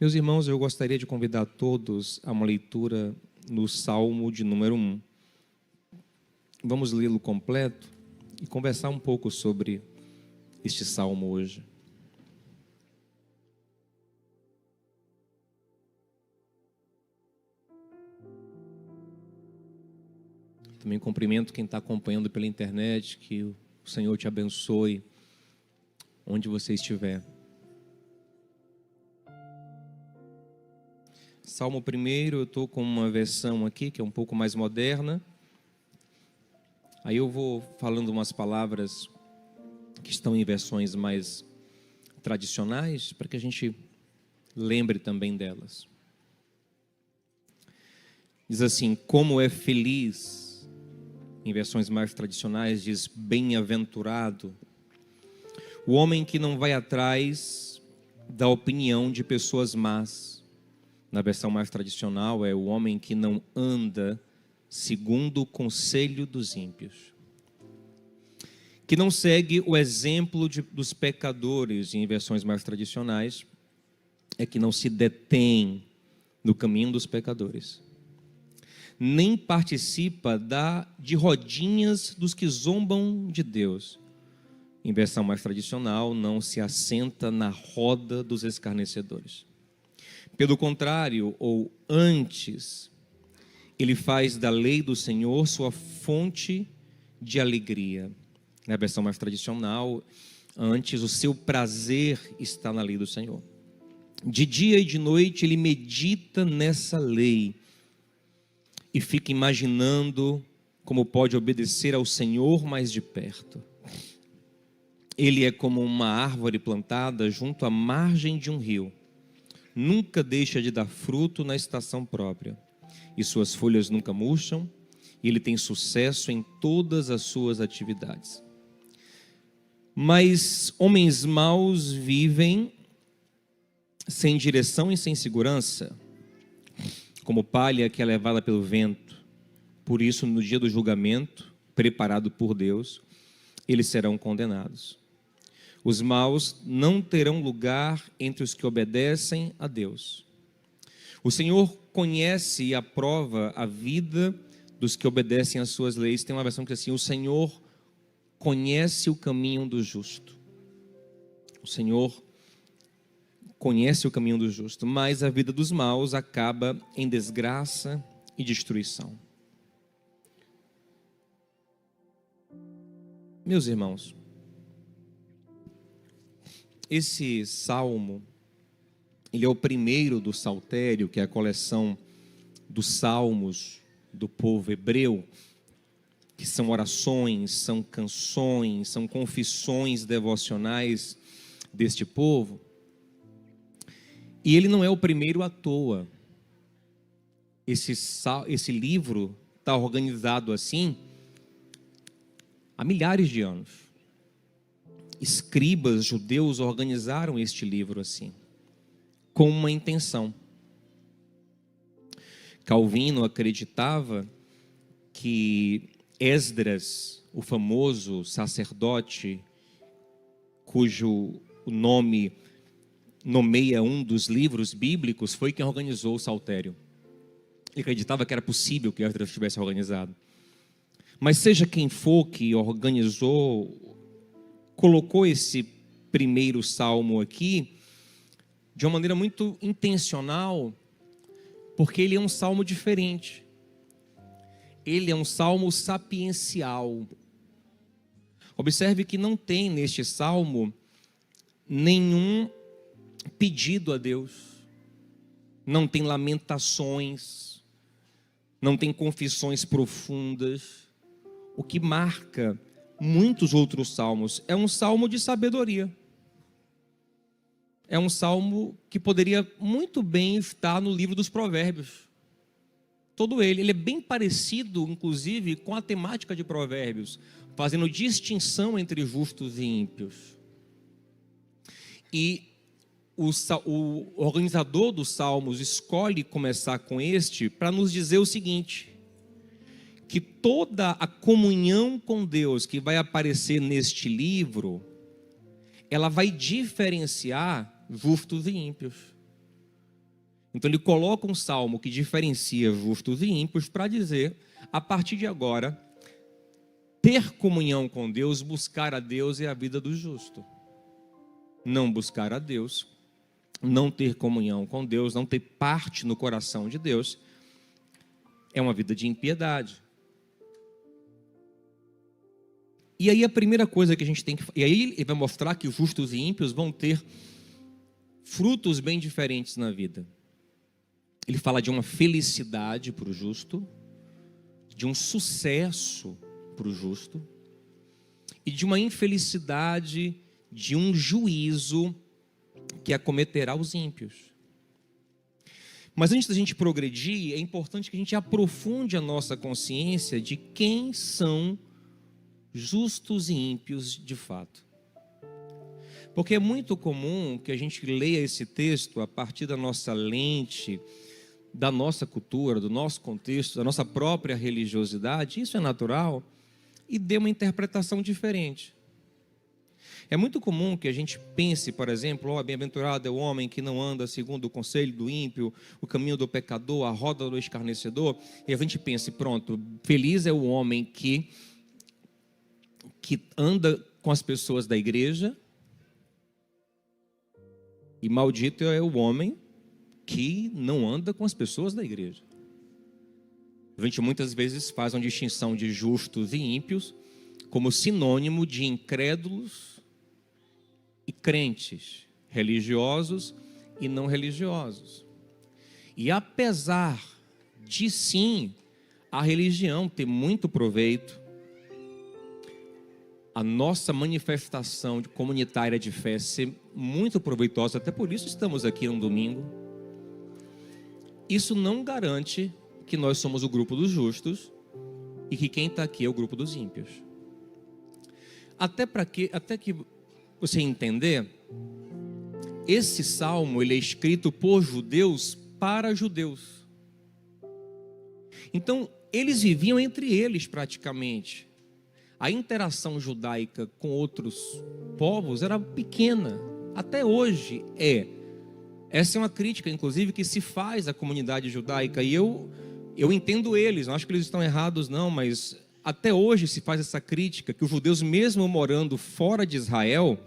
Meus irmãos, eu gostaria de convidar todos a uma leitura no Salmo de número 1. Vamos lê-lo completo e conversar um pouco sobre este salmo hoje. Também cumprimento quem está acompanhando pela internet, que o Senhor te abençoe onde você estiver. Salmo 1, eu estou com uma versão aqui que é um pouco mais moderna. Aí eu vou falando umas palavras que estão em versões mais tradicionais, para que a gente lembre também delas. Diz assim: como é feliz, em versões mais tradicionais diz bem-aventurado, o homem que não vai atrás da opinião de pessoas más. Na versão mais tradicional é o homem que não anda segundo o conselho dos ímpios, que não segue o exemplo dos pecadores. Em versões mais tradicionais é que não se detém no caminho dos pecadores, nem participa de rodinhas dos que zombam de Deus. Em versão mais tradicional, não se assenta na roda dos escarnecedores. Pelo contrário, ou antes, ele faz da lei do Senhor sua fonte de alegria. Na versão mais tradicional, antes, o seu prazer está na lei do Senhor. De dia e de noite ele medita nessa lei e fica imaginando como pode obedecer ao Senhor mais de perto. Ele é como uma árvore plantada junto à margem de um rio. Nunca deixa de dar fruto na estação própria, e suas folhas nunca murcham, e ele tem sucesso em todas as suas atividades. Mas homens maus vivem sem direção e sem segurança, como palha que é levada pelo vento. Por isso, no dia do julgamento, preparado por Deus, eles serão condenados. Os maus não terão lugar entre os que obedecem a Deus. O Senhor conhece e aprova a vida dos que obedecem às suas leis. Tem uma versão que diz assim: o Senhor conhece o caminho do justo. O Senhor conhece o caminho do justo, mas a vida dos maus acaba em desgraça e destruição. Meus irmãos, esse salmo, ele é o primeiro do saltério, que é a coleção dos salmos do povo hebreu, que são orações, são canções, são confissões devocionais deste povo. E ele não é o primeiro à toa. Esse livro está organizado assim há milhares de anos. Escribas judeus organizaram este livro assim, com uma intenção. Calvino acreditava que Esdras, o famoso sacerdote, cujo nome nomeia um dos livros bíblicos, foi quem organizou o saltério. Ele acreditava que era possível que Esdras tivesse organizado. Mas seja quem for que organizou, colocou esse primeiro salmo aqui de uma maneira muito intencional, porque ele é um salmo diferente. Ele é um salmo sapiencial. Observe que não tem neste salmo nenhum pedido a Deus, não tem lamentações, não tem confissões profundas. O que marca muitos outros salmos é um salmo de sabedoria. É um salmo que poderia muito bem estar no livro dos Provérbios. Todo ele é bem parecido, inclusive, com a temática de Provérbios, fazendo distinção entre justos e ímpios. E o organizador dos salmos escolhe começar com este para nos dizer o seguinte: que toda a comunhão com Deus que vai aparecer neste livro, ela vai diferenciar justos e ímpios. Então ele coloca um salmo que diferencia justos e ímpios para dizer, a partir de agora, ter comunhão com Deus, buscar a Deus é a vida do justo. Não buscar a Deus, não ter comunhão com Deus, não ter parte no coração de Deus, é uma vida de impiedade. E aí a primeira coisa que a gente tem que... E aí ele vai mostrar que justos e ímpios vão ter frutos bem diferentes na vida. Ele fala de uma felicidade para o justo, de um sucesso para o justo, e de uma infelicidade, de um juízo que acometerá os ímpios. Mas antes da gente progredir, é importante que a gente aprofunde a nossa consciência de quem são justos e ímpios de fato. Porque é muito comum que a gente leia esse texto a partir da nossa lente, da nossa cultura, do nosso contexto, da nossa própria religiosidade, isso é natural, e dê uma interpretação diferente. É muito comum que a gente pense, por exemplo, bem-aventurado é o homem que não anda segundo o conselho do ímpio, o caminho do pecador, a roda do escarnecedor, e a gente pense, pronto, feliz é o homem que anda com as pessoas da igreja, e maldito é o homem que não anda com as pessoas da igreja. A gente muitas vezes faz uma distinção de justos e ímpios como sinônimo de incrédulos e crentes, religiosos e não religiosos. E apesar de sim, a religião ter muito proveito, a nossa manifestação comunitária de fé ser muito proveitosa, até por isso estamos aqui um domingo, isso não garante que nós somos o grupo dos justos e que quem está aqui é o grupo dos ímpios. Até que você entender, esse salmo ele é escrito por judeus para judeus. Então, eles viviam entre eles praticamente. A interação judaica com outros povos era pequena. Até hoje é. Essa é uma crítica, inclusive, que se faz à comunidade judaica. E eu entendo eles, não acho que eles estão errados não, mas até hoje se faz essa crítica, que os judeus, mesmo morando fora de Israel,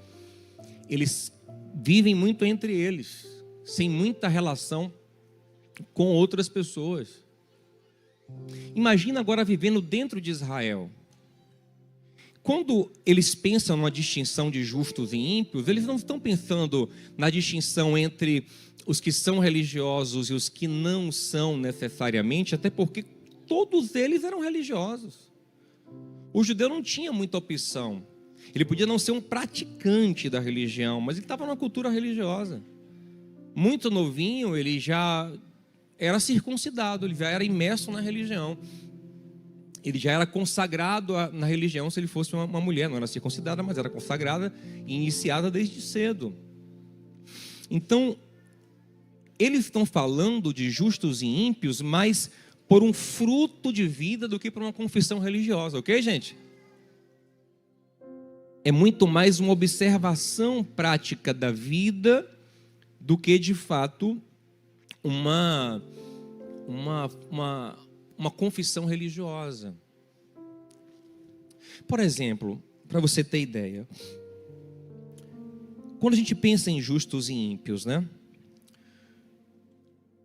eles vivem muito entre eles, sem muita relação com outras pessoas. Imagina agora vivendo dentro de Israel. Quando eles pensam numa distinção de justos e ímpios, eles não estão pensando na distinção entre os que são religiosos e os que não são necessariamente, até porque todos eles eram religiosos. O judeu não tinha muita opção. Ele podia não ser um praticante da religião, mas ele estava numa cultura religiosa. Muito novinho, ele já era circuncidado, ele já era imerso na religião. Ele já era consagrado na religião se ele fosse uma mulher, não era circuncidada, mas era consagrada e iniciada desde cedo. Então, eles estão falando de justos e ímpios, mas por um fruto de vida do que por uma confissão religiosa, ok, gente? É muito mais uma observação prática da vida do que, de fato, uma confissão religiosa. Por exemplo, para você ter ideia, quando a gente pensa em justos e ímpios, né?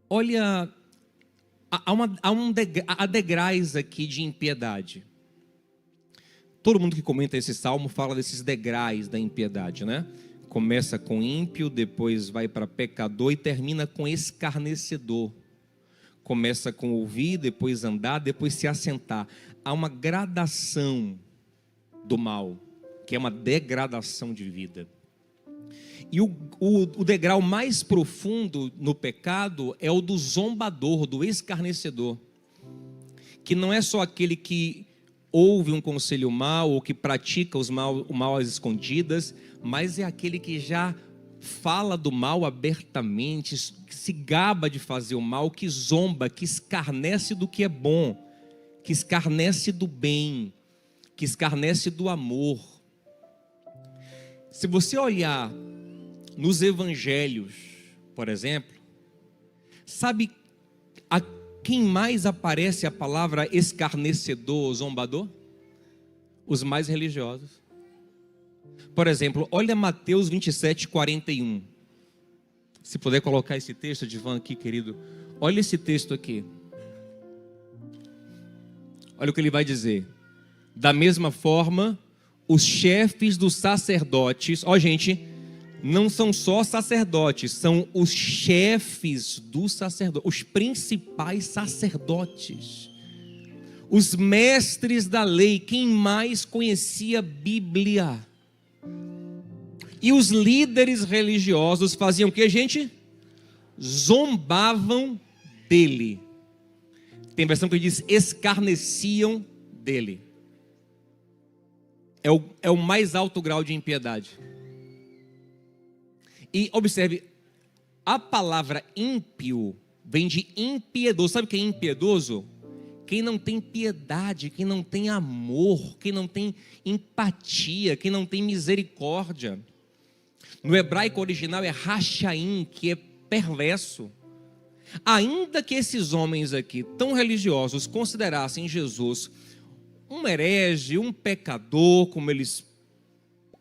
Olha, há degraus aqui de impiedade. Todo mundo que comenta esse salmo fala desses degraus da impiedade, né? Começa com ímpio, depois vai para pecador e termina com escarnecedor. Começa com ouvir, depois andar, depois se assentar. Há uma gradação do mal, que é uma degradação de vida. E o degrau mais profundo no pecado é o do zombador, do escarnecedor. Que não é só aquele que ouve um conselho mau ou que pratica o mal às escondidas, mas é aquele que já fala do mal abertamente, que se gaba de fazer o mal, que zomba, que escarnece do que é bom, que escarnece do bem, que escarnece do amor. Se você olhar nos evangelhos, por exemplo, Sabe a quem mais aparece a palavra escarnecedor ou zombador? Os mais religiosos. Por exemplo, olha Mateus 27, 41. Se puder colocar esse texto, Divan, aqui, querido. Olha esse texto aqui. Olha o que ele vai dizer. Da mesma forma, os chefes dos sacerdotes, ó gente, não são só sacerdotes, são os chefes dos sacerdotes, os principais sacerdotes, os mestres da lei, quem mais conhecia a Bíblia. E os líderes religiosos faziam o que, gente? Zombavam dele. Tem versão que diz escarneciam dele. É o mais alto grau de impiedade. E observe, a palavra ímpio vem de impiedoso. Sabe o que é impiedoso? Quem não tem piedade, quem não tem amor, quem não tem empatia, quem não tem misericórdia. No hebraico original é rachaim, que é perverso. Ainda que esses homens aqui, tão religiosos, considerassem Jesus um herege, um pecador, como eles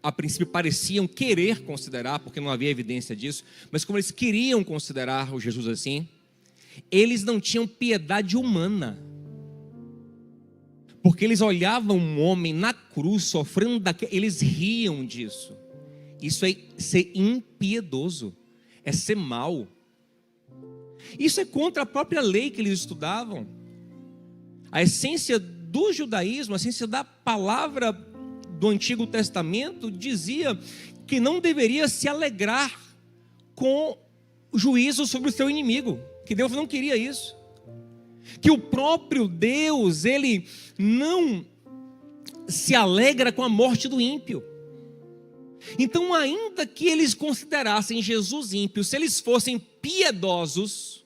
a princípio pareciam querer considerar, porque não havia evidência disso, mas como eles queriam considerar o Jesus assim, eles não tinham piedade humana, porque eles olhavam um homem na cruz sofrendo eles riam disso. Isso é ser impiedoso, é ser mau. Isso é contra a própria lei que eles estudavam. A essência do judaísmo, a essência da palavra do Antigo Testamento dizia que não deveria se alegrar com o juízo sobre o seu inimigo, que Deus não queria isso, que o próprio Deus, ele não se alegra com a morte do ímpio. Então, ainda que eles considerassem Jesus ímpio, se eles fossem piedosos,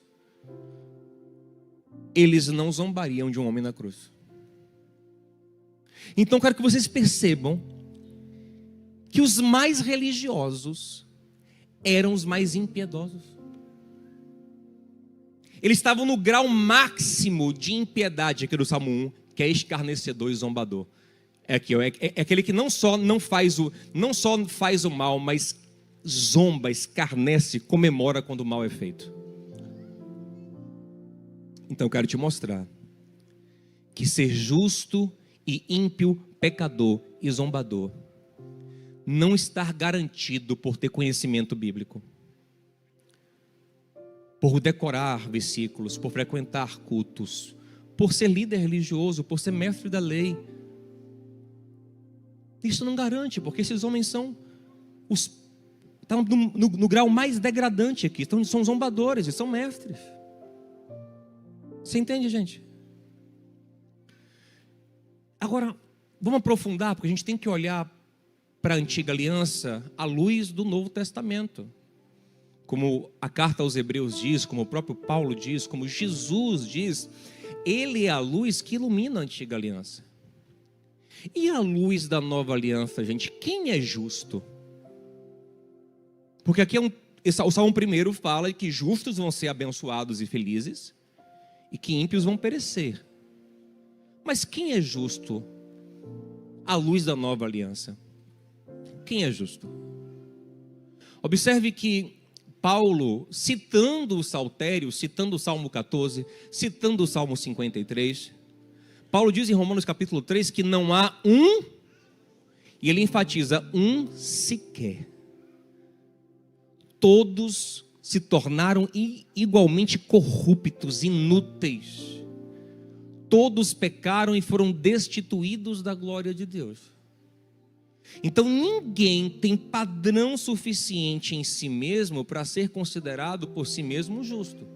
eles não zombariam de um homem na cruz. Então, quero que vocês percebam que os mais religiosos eram os mais impiedosos. Eles estavam no grau máximo de impiedade aqui do Salmo 1, que é escarnecedor e zombador. É aquele que não só faz o mal, mas zomba, escarnece, comemora quando o mal é feito. Então eu quero te mostrar que ser justo e ímpio, pecador e zombador não está garantido por ter conhecimento bíblico, por decorar versículos, por frequentar cultos, por ser líder religioso, por ser mestre da lei. Isso não garante, porque esses homens estão no grau mais degradante aqui, são zombadores e são mestres. Você entende, gente? Agora, vamos aprofundar, porque a gente tem que olhar para a antiga aliança à luz do Novo Testamento. Como a carta aos Hebreus diz, como o próprio Paulo diz, como Jesus diz, ele é a luz que ilumina a antiga aliança. E a luz da nova aliança, gente, quem é justo? Porque aqui o Salmo 1 fala que justos vão ser abençoados e felizes, e que ímpios vão perecer. Mas quem é justo à luz da nova aliança? Quem é justo? Observe que Paulo, citando o Saltério, citando o Salmo 14, citando o Salmo 53, Paulo diz em Romanos capítulo 3 que não há um, e ele enfatiza um sequer. Todos se tornaram igualmente corruptos, inúteis. Todos pecaram e foram destituídos da glória de Deus. Então ninguém tem padrão suficiente em si mesmo para ser considerado por si mesmo justo.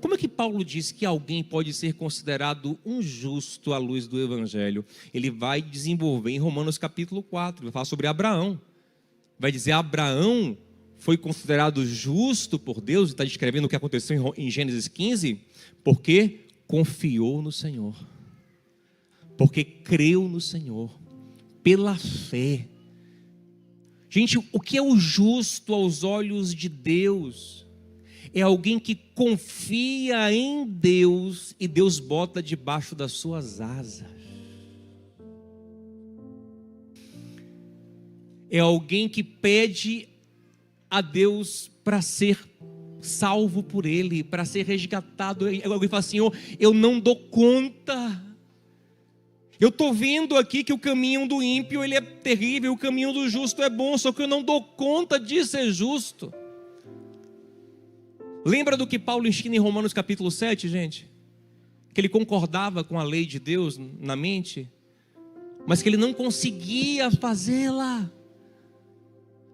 Como é que Paulo diz que alguém pode ser considerado um justo à luz do Evangelho? Ele vai desenvolver em Romanos capítulo 4, vai falar sobre Abraão. Vai dizer, Abraão foi considerado justo por Deus, está descrevendo o que aconteceu em Gênesis 15, porque confiou no Senhor, porque creu no Senhor, pela fé. Gente, o que é o justo aos olhos de Deus? é alguém que confia em Deus e Deus bota debaixo das suas asas. É alguém que pede a Deus para ser salvo por Ele, para ser resgatado. Alguém fala: Senhor, eu não dou conta. Eu estou vendo aqui que o caminho do ímpio ele é terrível, o caminho do justo é bom, só que eu não dou conta de ser justo. Lembra do que Paulo ensina em Romanos capítulo 7, gente? Que ele concordava com a lei de Deus na mente, mas que ele não conseguia fazê-la.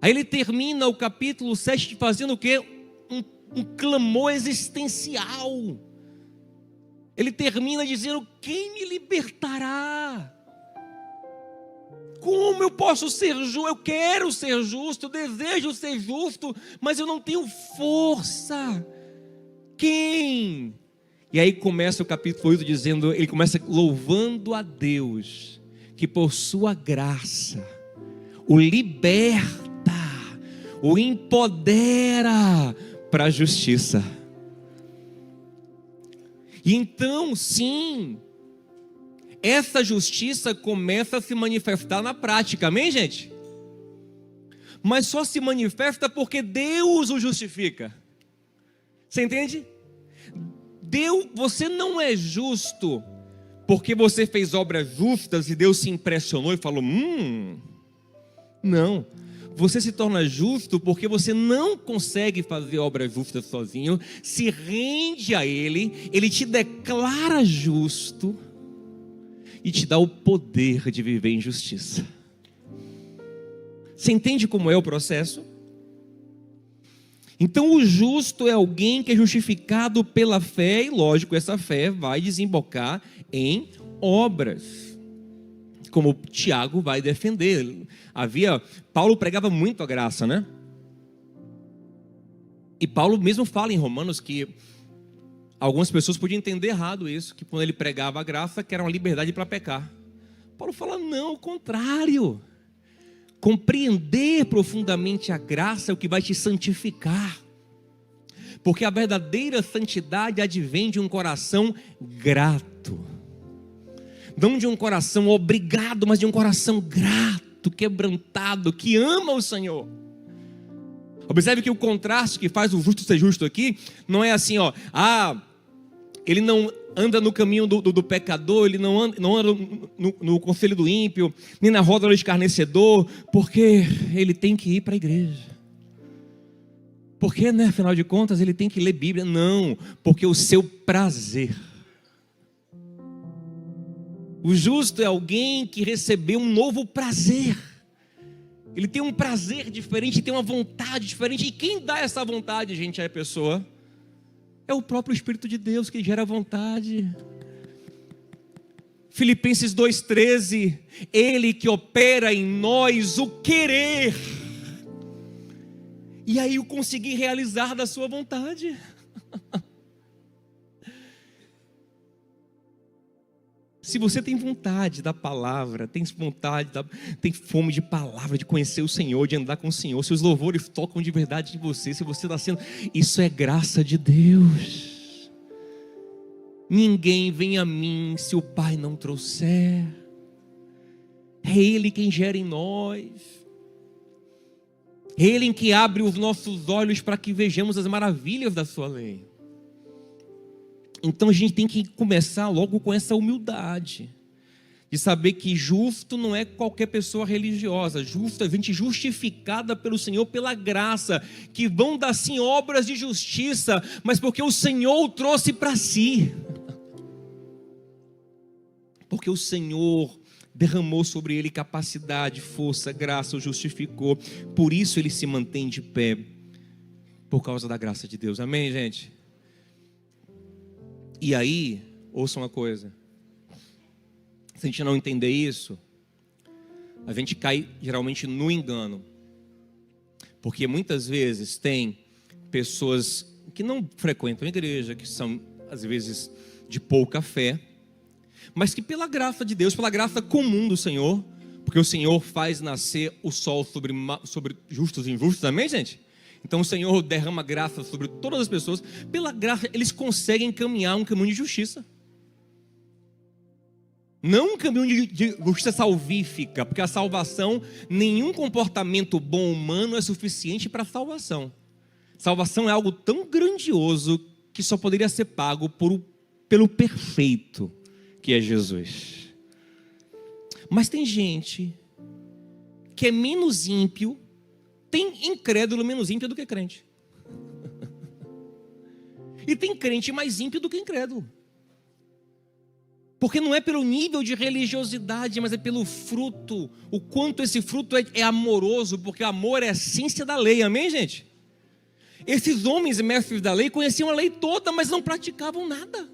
Aí ele termina o capítulo 7 fazendo o quê? Um clamor existencial. Ele termina dizendo: quem me libertará? Como eu posso ser justo? Eu quero ser justo, eu desejo ser justo, mas eu não tenho força. Quem? E aí começa o capítulo 8 dizendo, ele começa louvando a Deus, que por sua graça o liberta, o empodera para a justiça. E então, sim, essa justiça começa a se manifestar na prática, amém, gente? Mas só se manifesta porque Deus o justifica. Você entende? Você não é justo porque você fez obras justas e Deus se impressionou e falou: não. Você se torna justo porque você não consegue fazer obras justas sozinho, se rende a Ele, Ele te declara justo e te dá o poder de viver em justiça. Você entende como é o processo? Então o justo é alguém que é justificado pela fé, e lógico, essa fé vai desembocar em obras, como Tiago vai defender. Paulo pregava muito a graça, né? E Paulo mesmo fala em Romanos que algumas pessoas podiam entender errado isso, que quando ele pregava a graça, que era uma liberdade para pecar. Paulo fala: não, o contrário. Compreender profundamente a graça é o que vai te santificar. Porque a verdadeira santidade advém de um coração grato. Não de um coração obrigado, mas de um coração grato, quebrantado, que ama o Senhor. Observe que o contraste que faz o justo ser justo aqui, não é assim, ele não anda no caminho do pecador, ele não anda no conselho do ímpio, nem na roda do escarnecedor, porque ele tem que ir para a igreja. Porque, né, afinal de contas, ele tem que ler Bíblia. Não, porque o seu prazer. O justo é alguém que recebeu um novo prazer. Ele tem um prazer diferente, tem uma vontade diferente. E quem dá essa vontade, gente, é a pessoa? É o próprio Espírito de Deus que gera vontade. Filipenses 2,13, Ele que opera em nós o querer, e aí o conseguir realizar da sua vontade. Se você tem vontade da palavra, tem vontade, tem fome de palavra, de conhecer o Senhor, de andar com o Senhor, se os louvores tocam de verdade em você, se você está sendo, isso é graça de Deus. Ninguém vem a mim se o Pai não trouxer. É Ele quem gera em nós. É Ele que abre os nossos olhos para que vejamos as maravilhas da sua lei. Então a gente tem que começar logo com essa humildade, de saber que justo não é qualquer pessoa religiosa. Justo é gente justificada pelo Senhor, pela graça, que vão dar sim obras de justiça, mas porque o Senhor o trouxe para si. Porque o Senhor derramou sobre ele capacidade, força, graça, o justificou. Por isso ele se mantém de pé, por causa da graça de Deus. Amém, gente? E aí, ouça uma coisa. Se a gente não entender isso, a gente cai geralmente no engano. Porque muitas vezes tem pessoas que não frequentam a igreja, que são às vezes de pouca fé, mas que pela graça de Deus, pela graça comum do Senhor, porque o Senhor faz nascer o sol sobre justos e injustos, amém, gente? Então o Senhor derrama graça sobre todas as pessoas. Pela graça, eles conseguem caminhar um caminho de justiça. Não um caminho de justiça salvífica, porque a salvação, nenhum comportamento bom humano é suficiente para a salvação. Salvação é algo tão grandioso que só poderia ser pago pelo perfeito, que é Jesus. Mas tem gente que é menos ímpio, tem incrédulo menos ímpio do que crente. E tem crente mais ímpio do que incrédulo. Porque não é pelo nível de religiosidade, mas é pelo fruto. O quanto esse fruto é amoroso, porque amor é a essência da lei, amém, gente? Esses homens e mestres da lei conheciam a lei toda, mas não praticavam nada.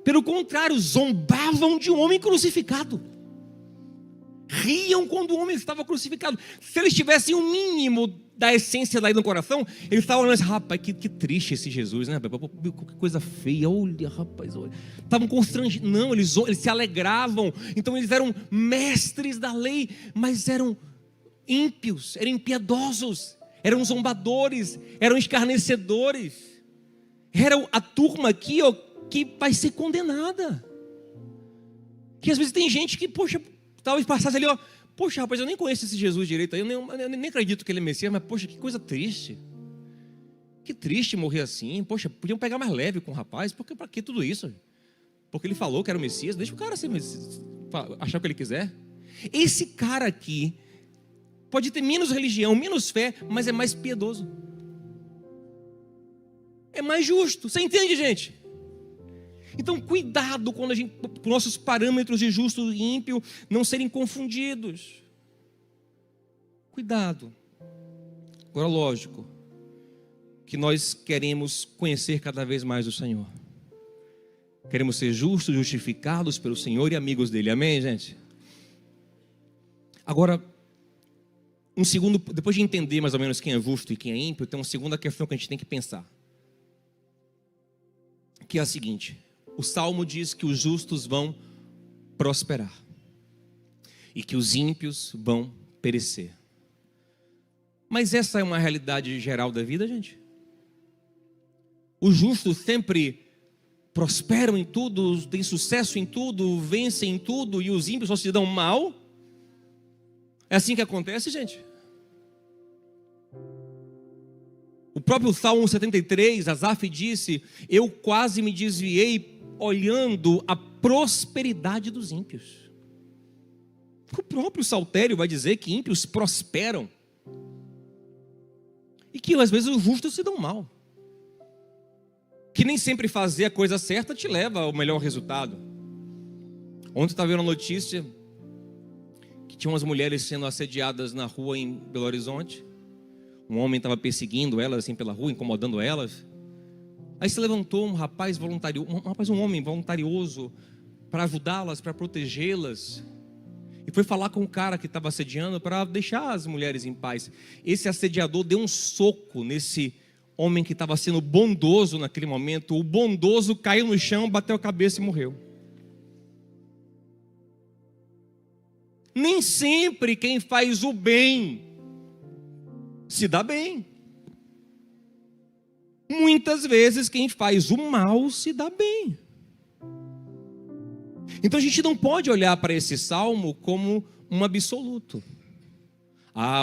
Pelo contrário, zombavam de um homem crucificado. Riam quando o homem estava crucificado. Se eles tivessem um mínimo da essência da lei no coração, eles estavam olhando assim, rapaz, que triste esse Jesus, né? Que coisa feia, olha, rapaz, olha. Estavam constrangidos. Não, eles se alegravam. Então eles eram mestres da lei, mas eram ímpios, eram impiedosos, eram zombadores, eram escarnecedores. Era a turma aqui, ó, que vai ser condenada. Que às vezes tem gente que, poxa, talvez passasse ali, ó, poxa, rapaz, eu nem conheço esse Jesus direito aí, eu nem acredito que ele é Messias, mas poxa, que coisa triste. Que triste morrer assim. Poxa, podiam pegar mais leve com o rapaz, porque para que tudo isso? Porque ele falou que era o Messias, deixa o cara ser Messias, achar o que ele quiser. Esse cara aqui pode ter menos religião, menos fé, mas é mais piedoso. É mais justo. Você entende, gente? Então, cuidado quando nossos parâmetros de justo e ímpio não serem confundidos. Cuidado. Agora, lógico, que nós queremos conhecer cada vez mais o Senhor. Queremos ser justos, justificados pelo Senhor e amigos dele. Amém, gente? Agora, depois de entender mais ou menos quem é justo e quem é ímpio, tem uma segunda questão que a gente tem que pensar. Que é a seguinte: o Salmo diz que os justos vão prosperar e que os ímpios vão perecer. Mas essa é uma realidade geral da vida, gente? Os justos sempre prosperam em tudo, têm sucesso em tudo, vencem em tudo, e os ímpios só se dão mal? É assim que acontece, gente? O próprio Salmo 73, Asaf disse: eu quase me desviei olhando a prosperidade dos ímpios. O próprio Saltério vai dizer que ímpios prosperam e que às vezes os justos se dão mal, que nem sempre fazer a coisa certa te leva ao melhor resultado. Ontem eu estava vendo uma notícia que tinha umas mulheres sendo assediadas na rua em Belo Horizonte. Um homem estava perseguindo elas assim pela rua, incomodando elas. Aí se levantou um homem voluntarioso para ajudá-las, para protegê-las. E foi falar com o cara que estava assediando para deixar as mulheres em paz. Esse assediador deu um soco nesse homem que estava sendo bondoso naquele momento. O bondoso caiu no chão, bateu a cabeça e morreu. Nem sempre quem faz o bem se dá bem. Muitas vezes quem faz o mal se dá bem. Então a gente não pode olhar para esse salmo como um absoluto.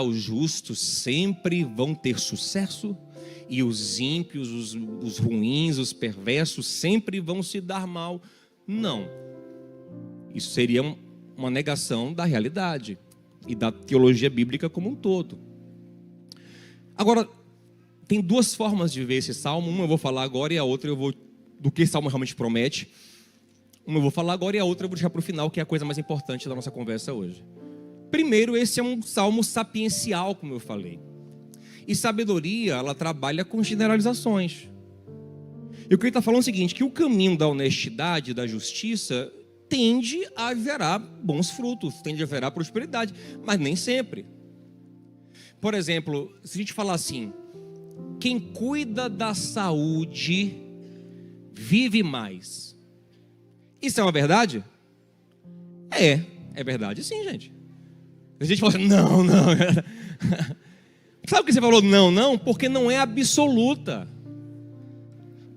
Os justos sempre vão ter sucesso e os ímpios, os ruins, os perversos sempre vão se dar mal. Não. Isso seria uma negação da realidade e da teologia bíblica como um todo. Agora, tem duas formas de ver esse salmo. Uma eu vou falar agora e a outra eu vou do que esse salmo realmente promete. Uma eu vou falar agora e a outra eu vou deixar para o final, que é a coisa mais importante da nossa conversa hoje. Primeiro, esse é um salmo sapiencial, como eu falei. E sabedoria, ela trabalha com generalizações. E o que ele está falando é o seguinte, que o caminho da honestidade, da justiça, tende a gerar bons frutos, tende a gerar prosperidade, mas nem sempre. Por exemplo, se a gente falar assim, quem cuida da saúde vive mais. Isso é uma verdade? É verdade sim, gente. A gente fala assim, não. Sabe por que você falou não, não? Porque não é absoluta.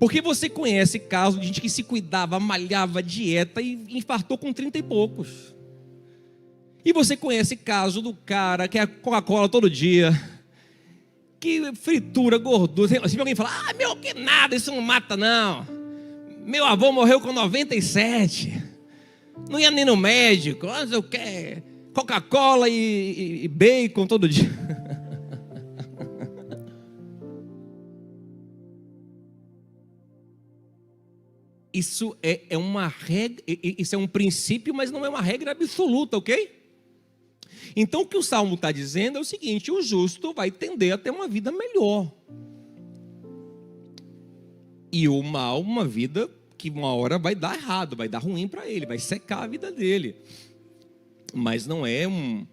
Porque você conhece casos de gente que se cuidava, malhava, dieta e infartou com 30 e poucos. E você conhece caso do cara que é Coca-Cola todo dia, que fritura, gordura. Se alguém falar, meu, que nada, isso não mata não. Meu avô morreu com 97. Não ia nem no médico. Mas eu quero Coca-Cola e bacon todo dia. Isso é uma regra, isso é um princípio, mas não é uma regra absoluta, ok? Então o que o Salmo está dizendo é o seguinte: o justo vai tender a ter uma vida melhor. E o mal, uma vida que uma hora vai dar errado, vai dar ruim para ele, vai secar a vida dele. Mas não é um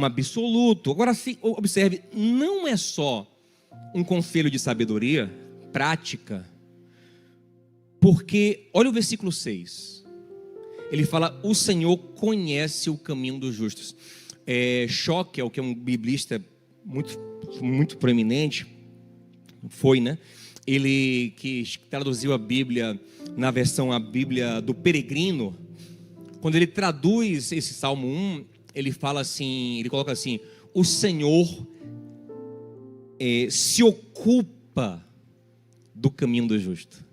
absoluto. Agora, observe, não é só um conselho de sabedoria, prática. Porque, olha o versículo 6. Ele fala, o Senhor conhece o caminho dos justos. Schockel, que é um biblista muito proeminente, foi, né? Ele que traduziu a Bíblia na versão, a Bíblia do Peregrino. Quando ele traduz esse Salmo 1, ele fala assim, ele coloca assim, o Senhor se ocupa do caminho do justo.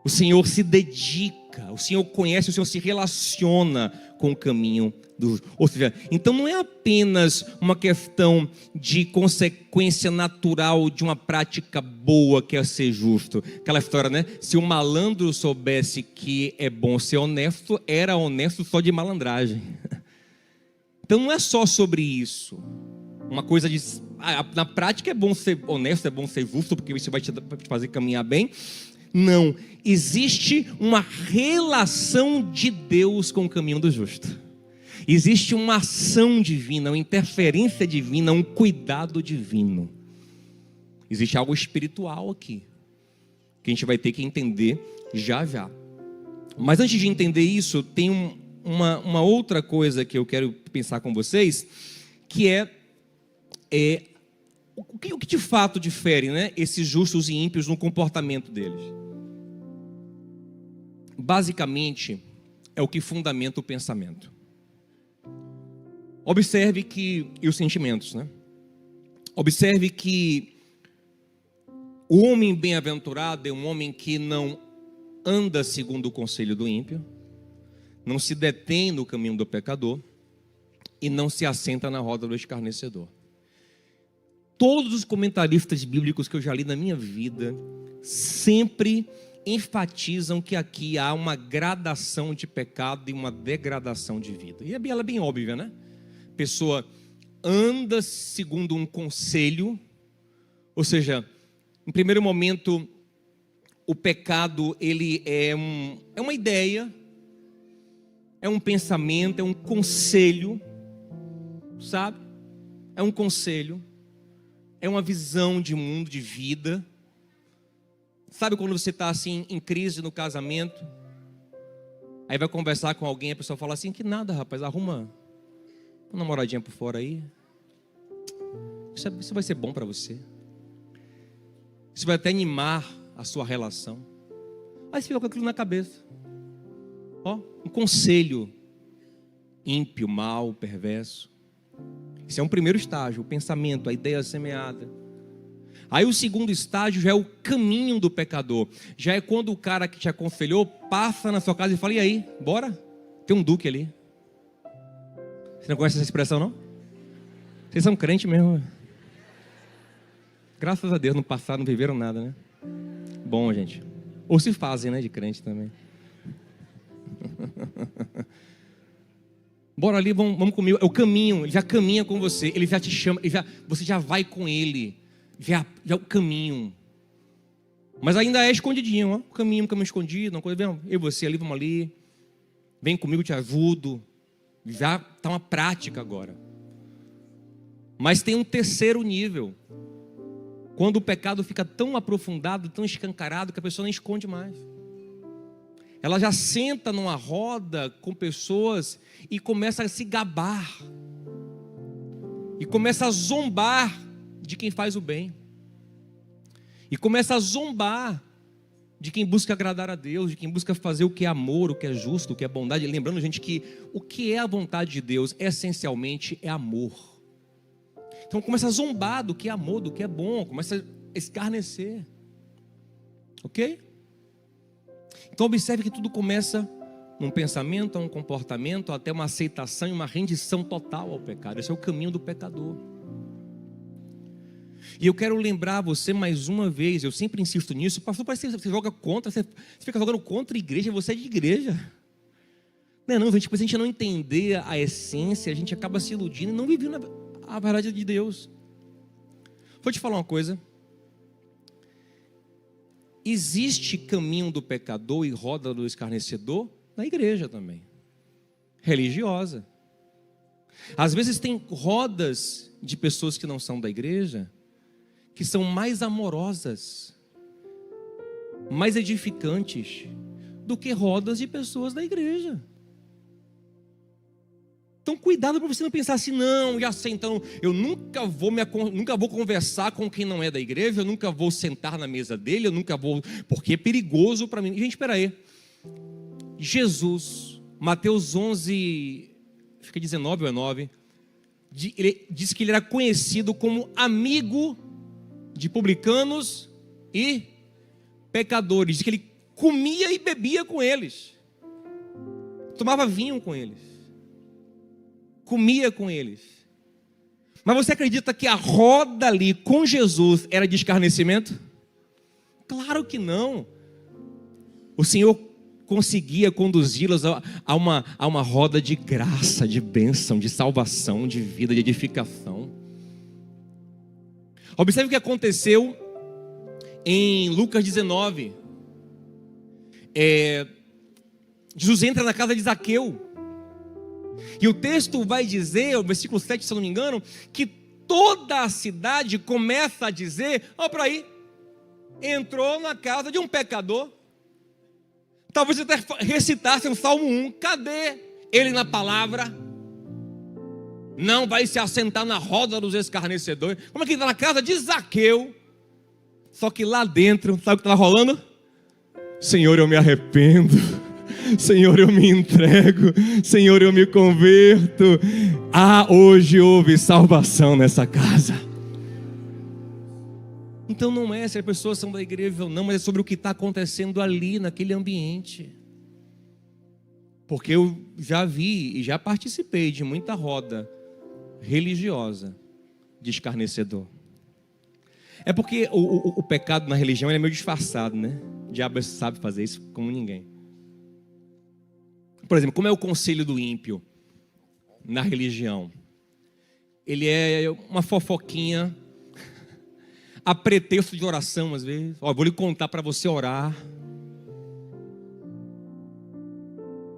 O Senhor se dedica, o Senhor conhece, o Senhor se relaciona com o caminho do justo. Ou seja, então não é apenas uma questão de consequência natural de uma prática boa que é ser justo. Aquela história, né? Se o malandro soubesse que é bom ser honesto, era honesto só de malandragem. Então não é só sobre isso. Uma coisa de... na prática é bom ser honesto, é bom ser justo, porque isso vai te fazer caminhar bem. Não, existe uma relação de Deus com o caminho do justo. Existe uma ação divina, uma interferência divina, um cuidado divino. Existe algo espiritual aqui, que a gente vai ter que entender já já. Mas antes de entender isso, tem uma outra coisa que eu quero pensar com vocês, que é o que de fato difere, né, esses justos e ímpios no comportamento deles. Basicamente, é o que fundamenta o pensamento. Observe que, e os sentimentos, né? Observe que o homem bem-aventurado é um homem que não anda segundo o conselho do ímpio, não se detém no caminho do pecador e não se assenta na roda do escarnecedor. Todos os comentaristas bíblicos que eu já li na minha vida sempre enfatizam que aqui há uma gradação de pecado e uma degradação de vida. E ela é bem óbvia, né? A pessoa anda segundo um conselho, ou seja, em primeiro momento, o pecado ele é uma ideia, é um pensamento, é um conselho, sabe? É um conselho, é uma visão de mundo, de vida. Sabe quando você está assim em crise no casamento, aí vai conversar com alguém, a pessoa fala assim, que nada rapaz, arruma uma namoradinha por fora aí, isso vai ser bom para você, isso vai até animar a sua relação. Aí você fica com aquilo na cabeça, um conselho ímpio, mau, perverso. Esse é um primeiro estágio, o pensamento, a ideia semeada. Aí o segundo estágio já é o caminho do pecador. Já é quando o cara que te aconselhou passa na sua casa e fala, e aí, bora? Tem um duque ali. Você não conhece essa expressão, não? Vocês são crentes mesmo. Graças a Deus não passaram, não viveram nada, né? Bom, gente. Ou se fazem, né, de crente também. Bora ali, vamos comigo. É o caminho, ele já caminha com você, ele já te chama, você já vai com ele. Já o caminho. Mas ainda é escondidinho, ó. Caminho escondido, uma coisa, eu e você ali, vamos ali. Vem comigo, te ajudo. Já está uma prática agora. Mas tem um terceiro nível. Quando o pecado fica tão aprofundado, tão escancarado, que a pessoa nem esconde mais. Ela já senta numa roda com pessoas e começa a se gabar. e começa a zombar de quem faz o bem, e começa a zombar de quem busca agradar a Deus, de quem busca fazer o que é amor, o que é justo, o que é bondade. Lembrando, gente, que o que é a vontade de Deus, essencialmente, é amor. Então começa a zombar do que é amor, do que é bom, começa a escarnecer. Ok? Então observe que tudo começa num pensamento, a um comportamento, até uma aceitação e uma rendição total ao pecado. Esse é o caminho do pecador. E eu quero lembrar você mais uma vez, eu sempre insisto nisso, pastor, parece que você joga contra, você fica jogando contra a igreja, você é de igreja. Não, gente, depois a gente não entender a essência, a gente acaba se iludindo e não vivendo a verdade de Deus. Vou te falar uma coisa. Existe caminho do pecador e roda do escarnecedor na igreja também, religiosa. Às vezes tem rodas de pessoas que não são da igreja, que são mais amorosas, mais edificantes do que rodas de pessoas da igreja. Então cuidado para você não pensar assim, não, já sei, então eu nunca vou conversar com quem não é da igreja, eu nunca vou sentar na mesa dele, eu nunca vou, porque é perigoso para mim. Gente, espera aí. Jesus, Mateus 11, fica 19 ou é 9, ele diz que ele era conhecido como amigo de publicanos e pecadores. Diz que ele comia e bebia com eles, tomava vinho com eles, comia com eles. Mas você acredita que a roda ali com Jesus era de escarnecimento? Claro que não. O Senhor conseguia conduzi-los a uma roda de graça, de bênção, de salvação, de vida, de edificação. Observe o que aconteceu em Lucas 19. Jesus entra na casa de Zaqueu. E o texto vai dizer, o versículo 7, se eu não me engano, que toda a cidade começa a dizer, ó, para aí, entrou na casa de um pecador. Talvez até recitasse um Salmo 1, cadê ele na palavra? Não vai se assentar na roda dos escarnecedores. Como é que ele está na casa de Zaqueu? Só que lá dentro, sabe o que estava rolando? Senhor, eu me arrependo. Senhor, eu me entrego. Senhor, eu me converto. Hoje houve salvação nessa casa. Então não é se as pessoas são da igreja ou não, mas é sobre o que está acontecendo ali, naquele ambiente. Porque eu já vi e já participei de muita roda religiosa de escarnecedor. É porque o pecado na religião ele é meio disfarçado, né? O diabo sabe fazer isso como ninguém. Por exemplo, como é o conselho do ímpio na religião? Ele é uma fofoquinha a pretexto de oração, às vezes. Vou lhe contar para você orar.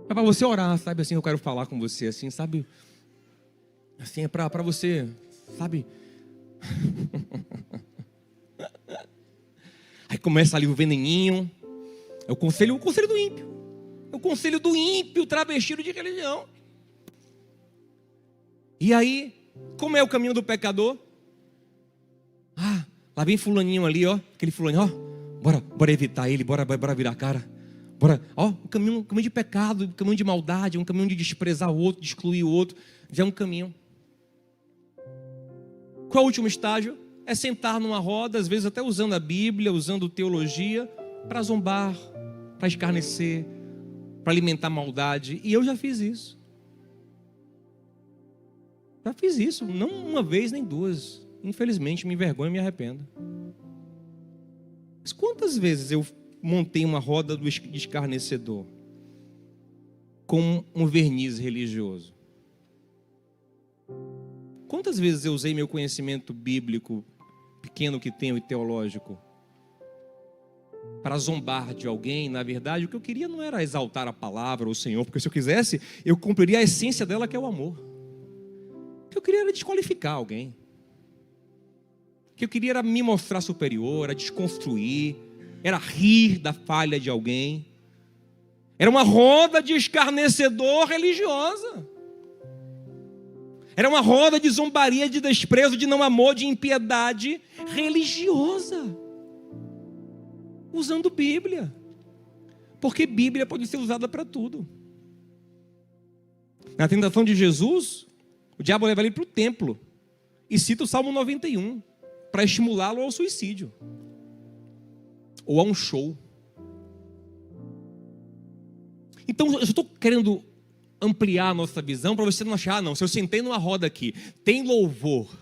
É para você orar, sabe? Assim, eu quero falar com você, assim, sabe? Assim, é para você, sabe? Aí começa ali o veneninho. É o conselho do ímpio. É o conselho do ímpio travestido de religião. E aí, como é o caminho do pecador? Lá vem fulaninho ali, ó. Aquele fulaninho, ó. Bora evitar ele, bora virar a cara. Bora, ó, um caminho de pecado, um caminho de maldade, um caminho de desprezar o outro, de excluir o outro. Já é um caminho. Qual é o último estágio? É sentar numa roda, às vezes até usando a Bíblia, usando teologia, para zombar, para escarnecer, para alimentar maldade. E eu já fiz isso. Já fiz isso, não uma vez nem duas. Infelizmente, me envergonho e me arrependo. Mas quantas vezes eu montei uma roda de escarnecedor com um verniz religioso? Quantas vezes eu usei meu conhecimento bíblico, pequeno que tenho e teológico, para zombar de alguém? Na verdade, o que eu queria não era exaltar a palavra ou o Senhor, porque se eu quisesse, eu cumpriria a essência dela, que é o amor. O que eu queria era desqualificar alguém. O que eu queria era me mostrar superior, era desconstruir, era rir da falha de alguém. Era uma roda de escarnecedor religiosa. Era uma roda de zombaria, de desprezo, de não amor, de impiedade religiosa. Usando Bíblia. Porque Bíblia pode ser usada para tudo. Na tentação de Jesus, o diabo leva ele para o templo e cita o Salmo 91 para estimulá-lo ao suicídio ou a um show. Então eu estou querendo ampliar a nossa visão para você não achar, não, se eu sentei numa roda aqui, tem louvor,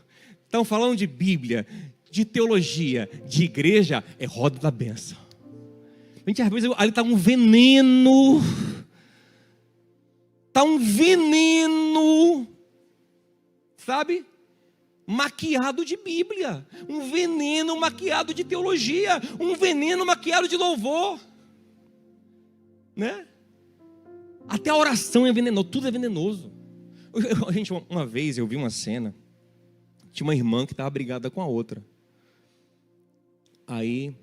estão falando de Bíblia, de teologia, de igreja, é roda da bênção. Gente, às vezes ali está um veneno. Está um veneno, sabe? Maquiado de Bíblia. Um veneno maquiado de teologia. Um veneno maquiado de louvor. Né? Até a oração é venenosa, tudo é venenoso. Gente, uma vez eu vi uma cena. Tinha uma irmã que estava brigada com a outra. Aí,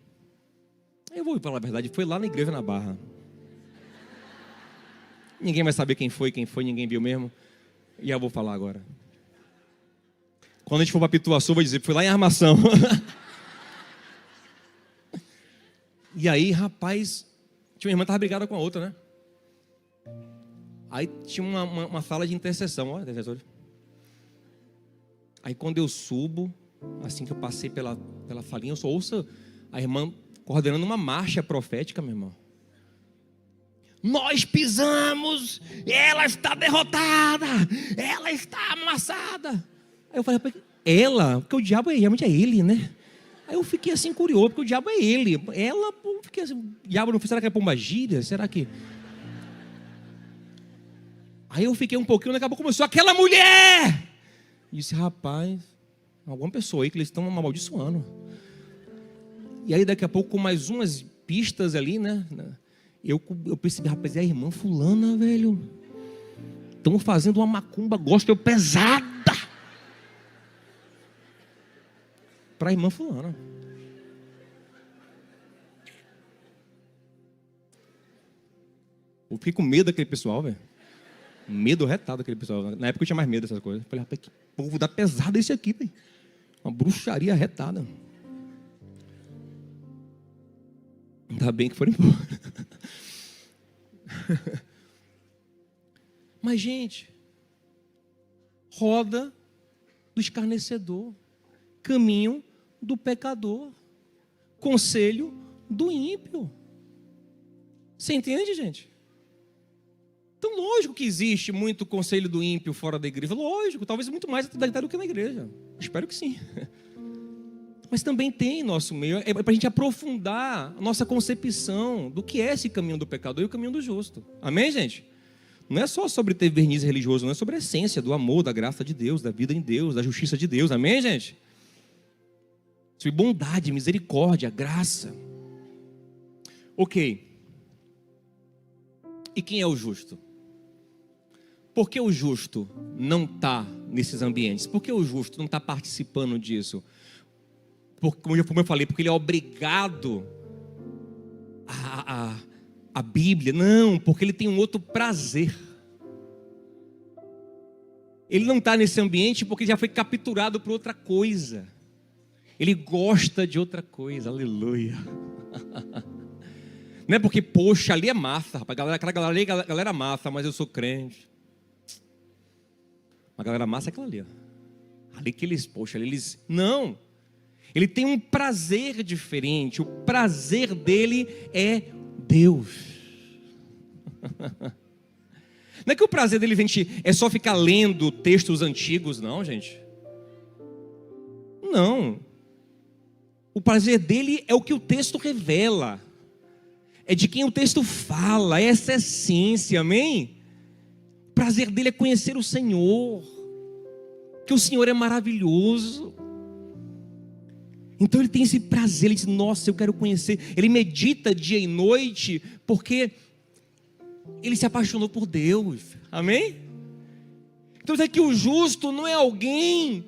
eu vou falar a verdade, foi lá na igreja na Barra. Ninguém vai saber quem foi, ninguém viu mesmo. E eu vou falar agora. Quando a gente for para Pituaçu, vou dizer, foi lá em Armação. E aí, rapaz, tinha uma irmã que estava brigada com a outra, né? Aí tinha uma sala de intercessão, ó, intercessor. Aí quando eu subo, assim que eu passei pela salinha, eu só ouço a irmã coordenando uma marcha profética, meu irmão. Nós pisamos, ela está derrotada, ela está amassada. Aí eu falei, ela, porque o diabo realmente é ele, né? Aí eu fiquei assim curioso, porque o diabo é ele. Ela, fiquei assim, o diabo não, será que é pombagira? Será que... Aí eu fiquei um pouquinho, daqui a pouco começou aquela mulher. E disse, rapaz, alguma pessoa aí que eles estão amaldiçoando. E aí daqui a pouco com mais umas pistas ali, né? Eu percebi, rapaz, é a irmã fulana, velho. Estão fazendo uma macumba gospel pesada. Para a irmã fulana. Eu fiquei com medo daquele pessoal, velho. Medo retado daquele pessoal. Na época eu tinha mais medo dessas coisas. Eu falei, rapaz, que povo dá pesado esse aqui, velho. Uma bruxaria retada. Ainda bem que foram embora. Mas, gente, roda do escarnecedor, caminho do pecador, conselho do ímpio. Você entende, gente? Então, lógico que existe muito conselho do ímpio fora da igreja. Lógico, talvez muito mais até do que na igreja. Espero que sim. Mas também tem em nosso meio, é para a gente aprofundar a nossa concepção do que é esse caminho do pecador e o caminho do justo. Amém, gente? Não é só sobre ter verniz religioso, não é sobre a essência do amor, da graça de Deus, da vida em Deus, da justiça de Deus. Amém, gente? Sobre bondade, misericórdia, graça. Ok. E quem é o justo? Por que o justo não está nesses ambientes? Por que o justo não está participando disso? Como eu falei, porque ele é obrigado a Bíblia. Não, porque ele tem um outro prazer. Ele não está nesse ambiente porque ele já foi capturado por outra coisa. Ele gosta de outra coisa, aleluia. Não é porque, poxa, ali é massa, rapaz. Aquela galera ali, galera massa, mas eu sou crente. A galera massa é aquela ali, ó. Ali que eles, poxa, eles... Não. Ele tem um prazer diferente. O prazer dele é Deus. Não é que o prazer dele, gente, é só ficar lendo textos antigos, não, gente. Não. O prazer dele é o que o texto revela. É de quem o texto fala, é essa essência, amém? O prazer dele é conhecer o Senhor. Que o Senhor é maravilhoso. Então ele tem esse prazer, ele diz, nossa, eu quero conhecer. Ele medita dia e noite, porque ele se apaixonou por Deus, amém? Então é que o justo não é alguém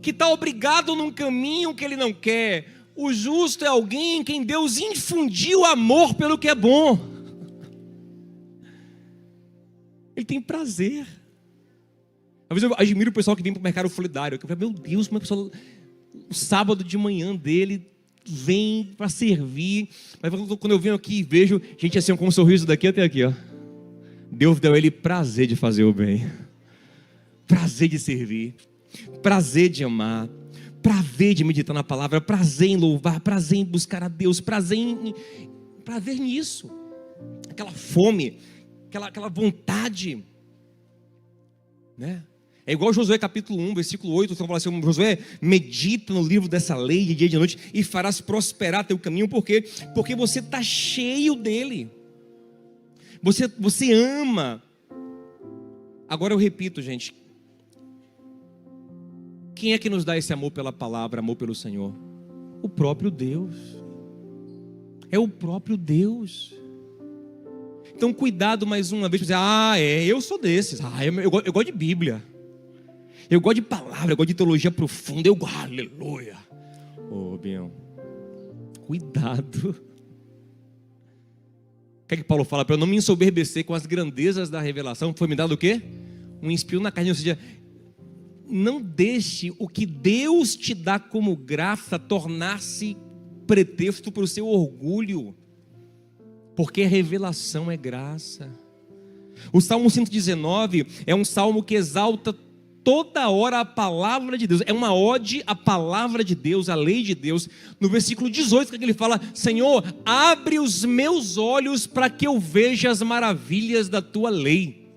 que está obrigado num caminho que ele não quer. O justo é alguém em quem Deus infundiu amor pelo que é bom. Ele tem prazer. Às vezes eu admiro o pessoal que vem para o mercado solidário. Eu falo, meu Deus, como é que o pessoal, o sábado de manhã dele vem para servir. Mas quando eu venho aqui e vejo gente assim com um sorriso daqui até aqui, ó. Deus deu a ele prazer de fazer o bem, prazer de servir, prazer de amar, prazer de meditar na palavra, prazer em louvar, prazer em buscar a Deus, prazer nisso. Aquela fome, aquela vontade, né? É igual Josué capítulo 1, versículo 8, então fala assim, Josué, medita no livro dessa lei de dia e de noite e farás prosperar teu caminho, por quê? Porque você está cheio dele, você ama. Agora eu repito, gente, quem é que nos dá esse amor pela palavra, amor pelo Senhor? O próprio Deus, é o próprio Deus. Então cuidado mais uma vez, para dizer, eu sou desses, eu gosto de Bíblia, eu gosto de palavra, eu gosto de teologia profunda, aleluia. Bião, cuidado. O que é que Paulo fala? Para eu não me ensoberbecer com as grandezas da revelação, foi me dado o quê? Um espinho na carne, ou seja, não deixe o que Deus te dá como graça tornar-se pretexto para o seu orgulho, porque revelação é graça. O Salmo 119 é um salmo que exalta toda hora a palavra de Deus, é uma ode à palavra de Deus, à lei de Deus. No versículo 18 que ele fala, Senhor, abre os meus olhos para que eu veja as maravilhas da tua lei.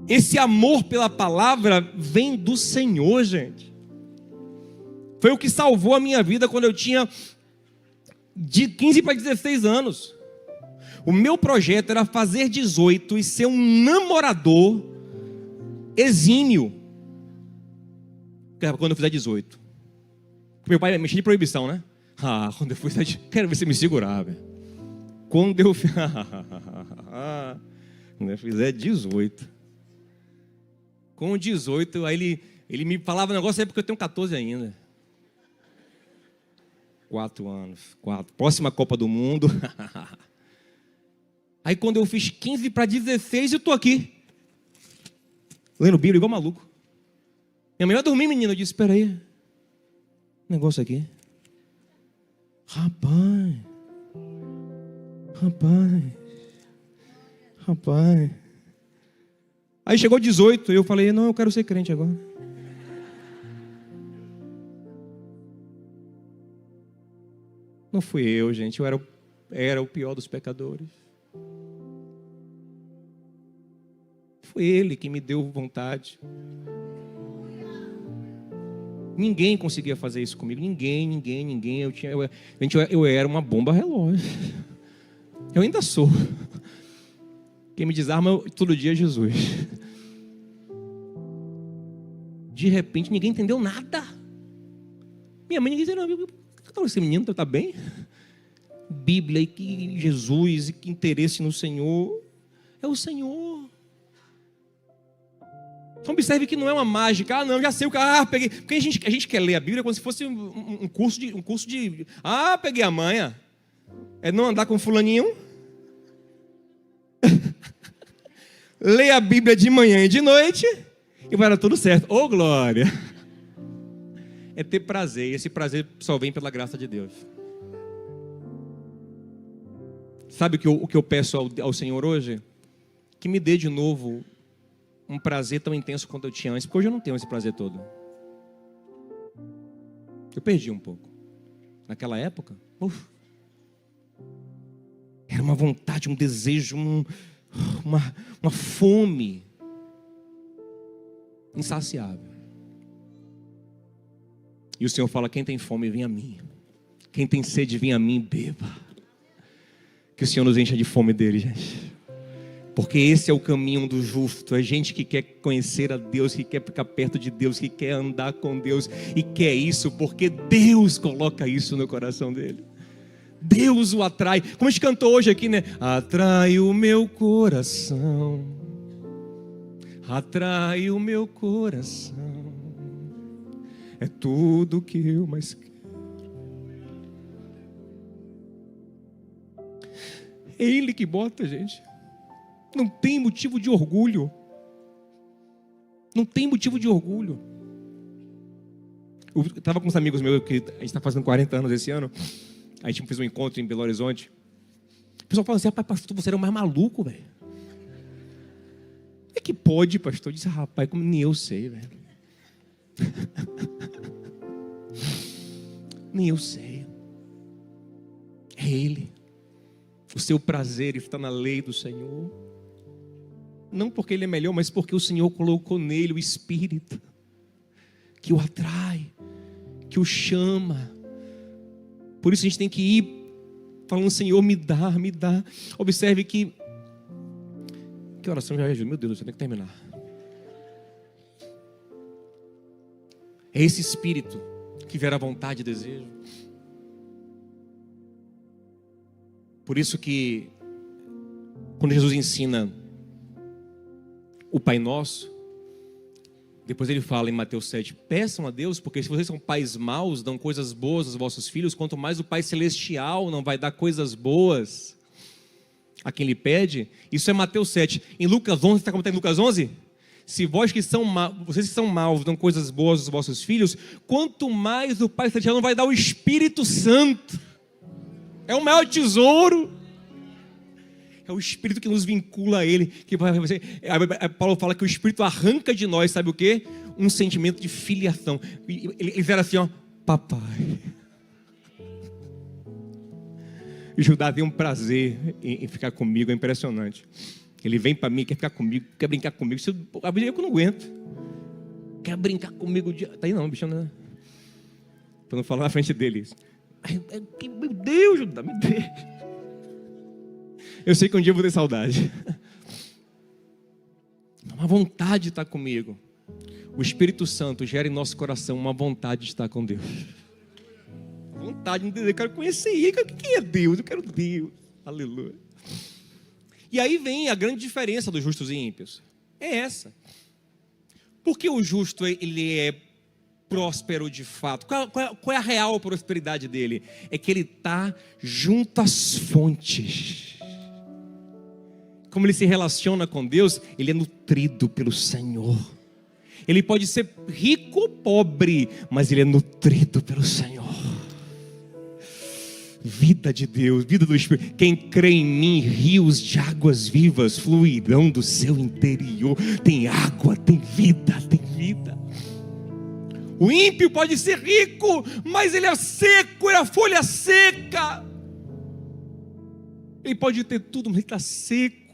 Esse amor pela palavra vem do Senhor, gente. Foi o que salvou a minha vida quando eu tinha de 15 para 16 anos. O meu projeto era fazer 18 e ser um namorador exímio. Quando eu fizer 18. Meu pai mexia de proibição, né? Quando eu fizer 18, quero ver você me segurar, velho. Quando eu fizer 18. Com 18, aí ele me falava um negócio aí porque eu tenho 14 ainda. 4 anos. Próxima Copa do Mundo. Aí quando eu fiz 15 para 16, eu estou aqui. Lendo Bíblia igual maluco. Minha mãe vai dormir, menina. Eu disse, espera aí. Negócio aqui. Rapaz. Aí chegou 18, eu falei, não, eu quero ser crente agora. Não fui eu, gente, eu era o pior dos pecadores. Foi ele que me deu vontade. Ninguém conseguia fazer isso comigo, ninguém. Eu era uma bomba relógio. Eu ainda sou. Quem me desarma todo dia é Jesus. De repente ninguém entendeu nada. Minha mãe, ninguém entendeu. Esse menino está bem? Bíblia e que Jesus e que interesse no Senhor. É o Senhor. Então observe que não é uma mágica. Não, já sei o que. Peguei. Porque a gente quer ler a Bíblia como se fosse um curso de. Peguei a manha. É não andar com fulaninho. Lê a Bíblia de manhã e de noite e vai dar tudo certo. Glória! É ter prazer, e esse prazer só vem pela graça de Deus. Sabe o que eu peço ao Senhor hoje? Que me dê de novo um prazer tão intenso quanto eu tinha antes, porque hoje eu não tenho esse prazer todo. Eu perdi um pouco. Naquela época, era uma vontade, um desejo, uma fome insaciável. E o Senhor fala, quem tem fome, vem a mim. Quem tem sede, vem a mim, beba. Que o Senhor nos encha de fome dele, gente. Porque esse é o caminho do justo. É gente que quer conhecer a Deus, que quer ficar perto de Deus, que quer andar com Deus. E quer isso porque Deus coloca isso no coração dele. Deus o atrai. Como a gente cantou hoje aqui, né? Atrai o meu coração. Atrai o meu coração. É tudo que eu mais quero. É Ele que bota, gente. Não tem motivo de orgulho. Não tem motivo de orgulho. Eu estava com uns amigos meus, que a gente está fazendo 40 anos esse ano. A gente fez um encontro em Belo Horizonte. O pessoal fala assim: rapaz, pastor, você era o mais maluco, velho. É que pode, pastor? Eu disse: rapaz, como nem eu sei, velho. Nem eu sei. É Ele. O seu prazer está na lei do Senhor. Não porque Ele é melhor, mas porque o Senhor colocou nele o Espírito que o atrai, que o chama. Por isso a gente tem que ir falando: Senhor, me dá, me dá. Observe que oração já ajuda. Meu Deus, eu tenho que terminar. É esse Espírito que gera vontade e desejo. Por isso que quando Jesus ensina o Pai Nosso, depois ele fala em Mateus 7: peçam a Deus, porque se vocês são pais maus, dão coisas boas aos vossos filhos, quanto mais o Pai Celestial não vai dar coisas boas a quem lhe pede. Isso é Mateus 7. Em Lucas 11, está como está em Lucas 11? Se vocês que são maus dão coisas boas aos vossos filhos, quanto mais o Pai Celestial não vai dar o Espírito Santo. É o maior tesouro. É o Espírito que nos vincula a Ele. Paulo fala que o Espírito arranca de nós, sabe o quê? Um sentimento de filiação. Eles eram assim, ó: papai. E Judá tem um prazer em ficar comigo, é impressionante. Ele vem para mim, quer ficar comigo, quer brincar comigo. A vida eu não aguento. Quer brincar comigo. Tá aí não, bicho, né? Para não falar na frente deles. Meu Deus, Judá, meu Deus. Eu sei que um dia eu vou ter saudade. Uma vontade de estar comigo. O Espírito Santo gera em nosso coração uma vontade de estar com Deus. Vontade de entender, eu quero conhecer Ele. Quem é Deus? Eu quero Deus. Aleluia. E aí vem a grande diferença dos justos e ímpios. É essa. Porque o justo, ele é próspero de fato. Qual é a real prosperidade dele? É que ele está junto às fontes. Como ele se relaciona com Deus, ele é nutrido pelo Senhor. Ele pode ser rico ou pobre, mas ele é nutrido pelo Senhor. Vida de Deus, vida do Espírito. Quem crê em mim, rios de águas vivas fluirão do seu interior. Tem água, tem vida, tem vida. O ímpio pode ser rico, mas ele é seco, é a folha seca. Ele pode ter tudo, mas ele está seco.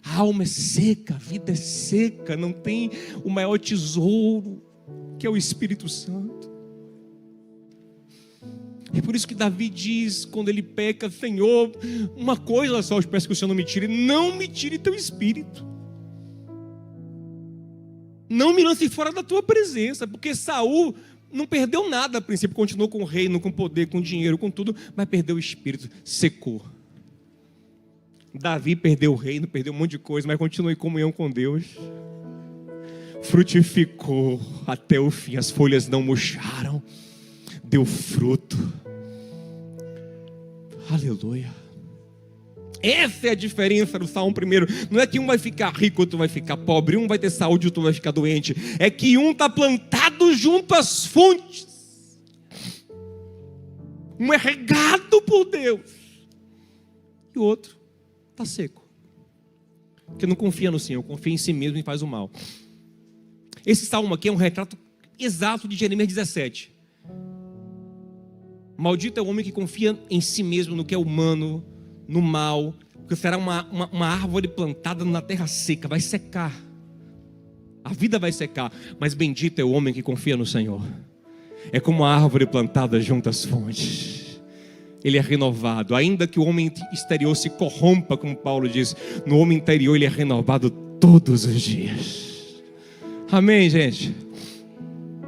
A alma é seca, a vida é seca, não tem o maior tesouro, que é o Espírito Santo. É por isso que Davi diz, quando ele peca: Senhor, uma coisa só eu peço que o Senhor não me tire. Não me tire teu Espírito. Não me lance fora da tua presença. Porque Saul não perdeu nada a princípio. Continuou com o reino, com poder, com dinheiro, com tudo. Mas perdeu o Espírito, secou. Davi perdeu o reino, perdeu um monte de coisa, mas continuou em comunhão com Deus. Frutificou até o fim. As folhas não murcharam. Deu fruto. Aleluia. Essa é a diferença do Salmo 1. Não é que um vai ficar rico, outro vai ficar pobre. Um vai ter saúde, outro vai ficar doente. É que um está plantado junto às fontes. Um é regado por Deus. E o outro está seco. Porque não confia no Senhor, confia em si mesmo e faz o mal. Esse salmo aqui é um retrato exato de Jeremias 17. Maldito é o homem que confia em si mesmo, no que é humano, no mal, porque será uma árvore plantada na terra seca, vai secar. A vida vai secar, mas bendito é o homem que confia no Senhor. É como uma árvore plantada junto às fontes. Ele é renovado, ainda que o homem exterior se corrompa, como Paulo diz, no homem interior ele é renovado todos os dias. Amém, gente?